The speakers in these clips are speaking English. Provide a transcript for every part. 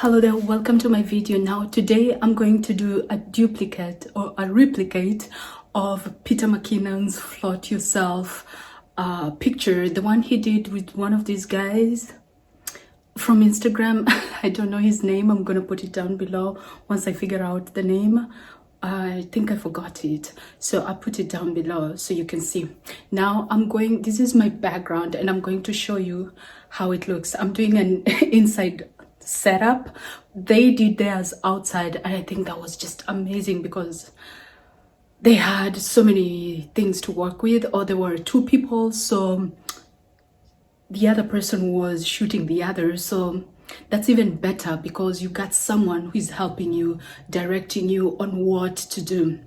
Hello there, welcome to my video. Now today I'm going to do a duplicate or a replicate of Peter McKinnon's Float Yourself picture, the one he did with one of these guys from Instagram. I don't know his name. I'm gonna put it down below once I figure out the name. I think I forgot it, so I put it down below so you can see. Now this is my background and I'm going to show you how it looks. I'm doing an inside setup. They did theirs outside and I think that was just amazing because they had so many things to work with, or there were two people, so the other person was shooting the other, so that's even better because you got someone who is helping you, directing you on what to do.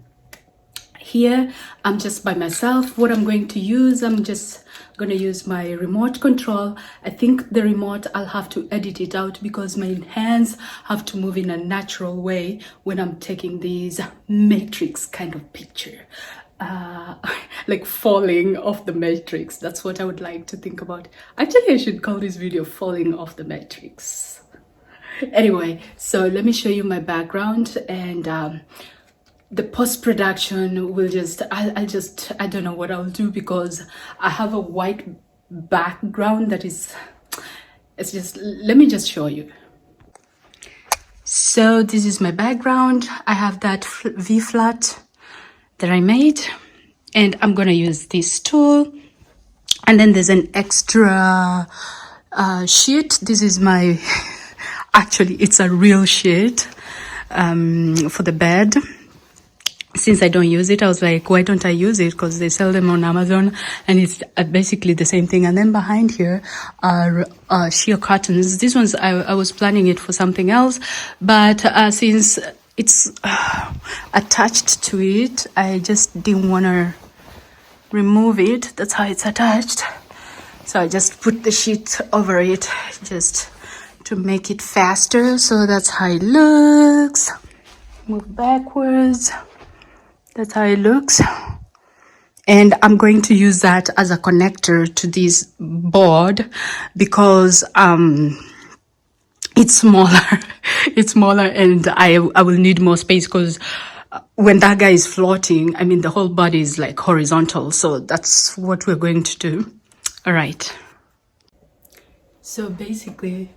Here I'm just by myself. What I'm going to use, I'm just going to use my remote control. I think the remote, I'll have to edit it out because my hands have to move in a natural way when I'm taking these matrix kind of picture. Like falling off the matrix. That's what I would like to think about. Actually, I should call this video Falling Off the Matrix. Anyway, so let me show you my background, and the post-production will I don't know what I'll do because I have a white background that is, let me just show you. So this is my background. I have that V-flat that I made, and I'm gonna use this tool. And then there's an extra sheet. This is my actually it's a real sheet for the bed. Since I don't use it, I was like, why don't I use it? Because they sell them on Amazon and it's basically the same thing. And then behind here are sheer curtains. These ones, I was planning it for something else, but since it's attached to it, I just didn't want to remove it. That's how it's attached. So I just put the sheet over it just to make it faster. So that's how it looks. Move backwards. That's how it looks. And I'm going to use that as a connector to this board because it's smaller. It's smaller and I will need more space because when that guy is floating, I mean, the whole body is like horizontal. So that's what we're going to do. All right. So basically,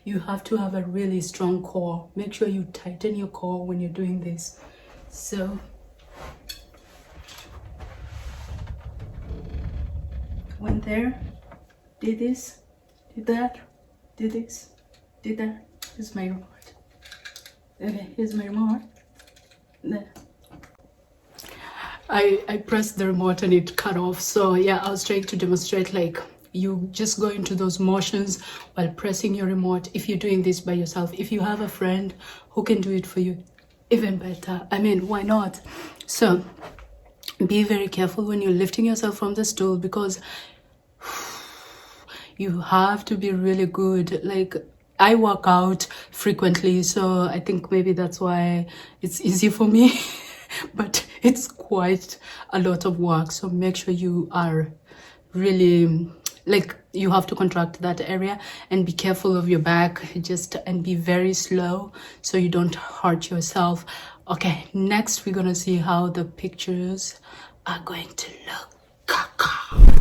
you have to have a really strong core. Make sure you tighten your core when you're doing this. So went there, did this, did that, did this, did that. Here's my remote. Okay, here's my remote. There. I pressed the remote and it cut off. So yeah, I was trying to demonstrate like you just go into those motions while pressing your remote. If you're doing this by yourself, if you have a friend who can do it for you, even better. I mean, why not? So be very careful when you're lifting yourself from the stool because you have to be really good. Like, I work out frequently, so I think maybe that's why it's easy for me. But it's quite a lot of work, so make sure you are really, like, you have to contract that area and be careful of your back, and be very slow so you don't hurt yourself. Okay, next we're gonna see how the pictures are going to look.